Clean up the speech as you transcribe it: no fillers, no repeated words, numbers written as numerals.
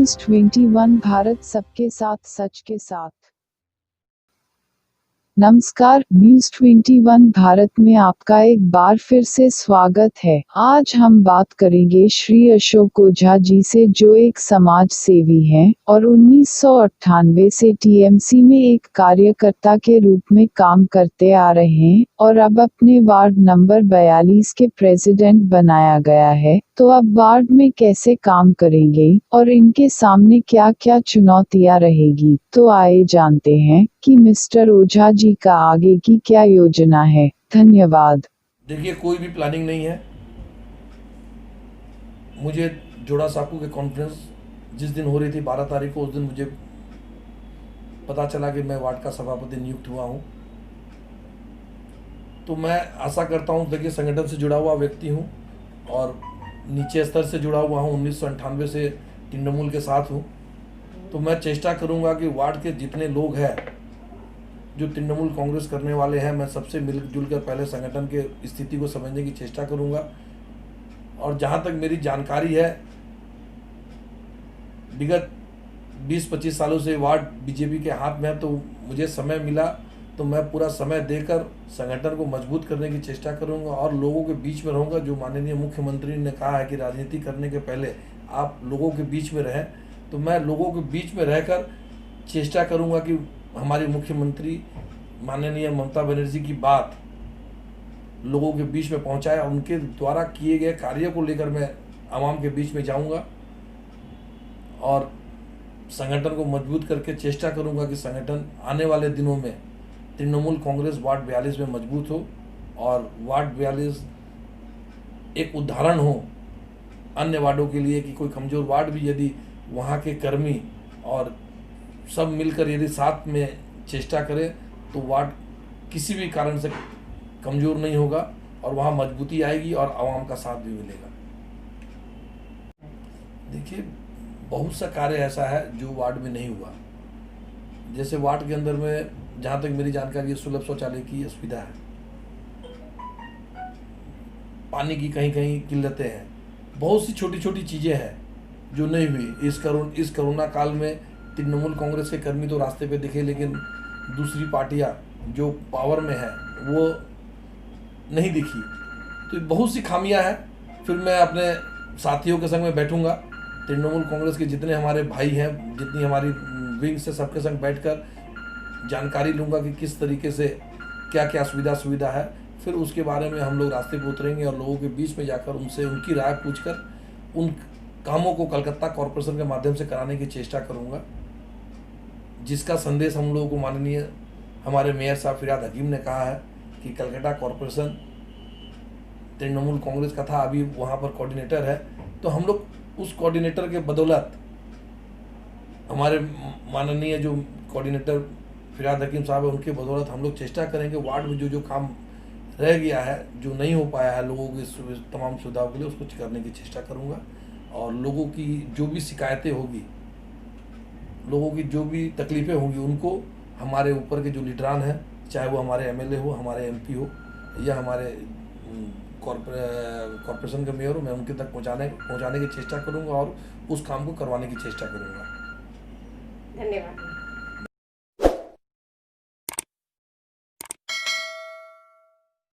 News 21 Bharat सबके साथ सच के साथ। नमस्कार, न्यूज़ 21 भारत में आपका एक बार फिर से स्वागत है। आज हम बात करेंगे श्री अशोक ओझा जी से, जो एक समाज सेवी हैं और 1998 से टीएमसी में एक कार्यकर्ता के रूप में काम करते आ रहे हैं और अब अपने वार्ड नंबर 42 के प्रेसिडेंट बनाया गया है। तो अब वार्ड में कैसे काम करेंगे और इनके सामने क्या क्या चुनौतियां रहेगी, तो आइए जानते हैं कि मिस्टर ओझा जी का आगे की क्या योजना है। धन्यवाद। देखिए, कोई भी प्लानिंग नहीं है। मुझे जोड़ा साकू के कॉन्फ्रेंस जिस दिन हो रही थी 12 तारीख को, उस दिन मुझे पता चला कि मैं वार्ड का सभापति नियुक्त हुआ हूँ। तो मैं आशा करता हूँ, देखिए संगठन से जुड़ा हुआ व्यक्ति हूँ और नीचे स्तर से जुड़ा हुआ हूँ, 1998 से तृणमूल के साथ हूँ। तो मैं चेष्टा करूँगा कि वार्ड के जितने लोग हैं जो तृणमूल कांग्रेस करने वाले हैं, मैं सबसे मिलजुल कर पहले संगठन के स्थिति को समझने की चेष्टा करूँगा। और जहाँ तक मेरी जानकारी है, विगत 20-25 सालों से वार्ड बीजेपी के हाथ में है, तो मुझे समय मिला तो मैं पूरा समय देकर संगठन को मजबूत करने की चेष्टा करूंगा और लोगों के बीच में रहूंगा। जो माननीय मुख्यमंत्री ने कहा है कि राजनीति करने के पहले आप लोगों के बीच में रहें, तो मैं लोगों के बीच में रहकर चेष्टा करूंगा कि हमारी मुख्यमंत्री माननीय ममता बनर्जी की बात लोगों के बीच में पहुंचाए और उनके द्वारा किए गए कार्य को लेकर मैं आवाम के बीच में जाऊंगा और संगठन को मजबूत करके चेष्टा करूंगा कि संगठन आने वाले दिनों में तृणमूल कांग्रेस वार्ड 42 में मजबूत हो और वार्ड 42 एक उदाहरण हो अन्य वार्डों के लिए कि कोई कमज़ोर वार्ड भी यदि वहाँ के कर्मी और सब मिलकर यदि साथ में चेष्टा करे तो वार्ड किसी भी कारण से कमज़ोर नहीं होगा और वहाँ मजबूती आएगी और आवाम का साथ भी मिलेगा। देखिए, बहुत सा कार्य ऐसा है जो वार्ड में नहीं हुआ। जैसे वार्ड के अंदर में जहाँ तक मेरी जानकारी है, सुलभ शौचालय की सुविधा है, पानी की कहीं कहीं किल्लतें हैं, बहुत सी छोटी छोटी चीज़ें हैं जो नहीं हुई। इस कोरोना काल में तृणमूल कांग्रेस के कर्मी तो रास्ते पे दिखे, लेकिन दूसरी पार्टियां जो पावर में है वो नहीं दिखी। तो बहुत सी खामियां हैं। फिर मैं अपने साथियों के संग में बैठूंगा, तृणमूल कांग्रेस के जितने हमारे भाई हैं, जितनी हमारी विंग से, सबके संग बैठकर जानकारी लूँगा कि किस तरीके से क्या क्या सुविधा है। फिर उसके बारे में हम लोग रास्ते पर उतरेंगे और लोगों के बीच में जाकर उनसे उनकी राय पूछकर उन कामों को कलकत्ता कॉरपोरेशन के माध्यम से कराने की चेष्टा करूँगा, जिसका संदेश हम लोगों को माननीय हमारे मेयर साहब फिरहाद हकीम ने कहा है कि कलकत्ता कॉरपोरेशन तृणमूल कांग्रेस का था, अभी वहाँ पर कोऑर्डिनेटर है। तो हम लोग उस कोऑर्डिनेटर के बदौलत, हमारे माननीय जो कोऑर्डिनेटर फिरहाद हकीम साहब है, उनके बदौलत हम लोग चेष्टा करेंगे वार्ड में जो जो काम रह गया है, जो नहीं हो पाया है लोगों की तमाम सुविधाओं के लिए, उसको करने की चेष्टा करूँगा। और लोगों की जो भी शिकायतें होगी, लोगों की जो भी तकलीफ़ें होंगी, उनको हमारे ऊपर के जो लीडरान हैं, चाहे वो हमारे एमएलए हो, हमारे एमपी हो या हमारे कॉरपोरेशन के मेयर हो, मैं उनके तक पहुंचाने की चेष्टा करूंगा और उस काम को करवाने की चेष्टा करूंगा। धन्यवाद।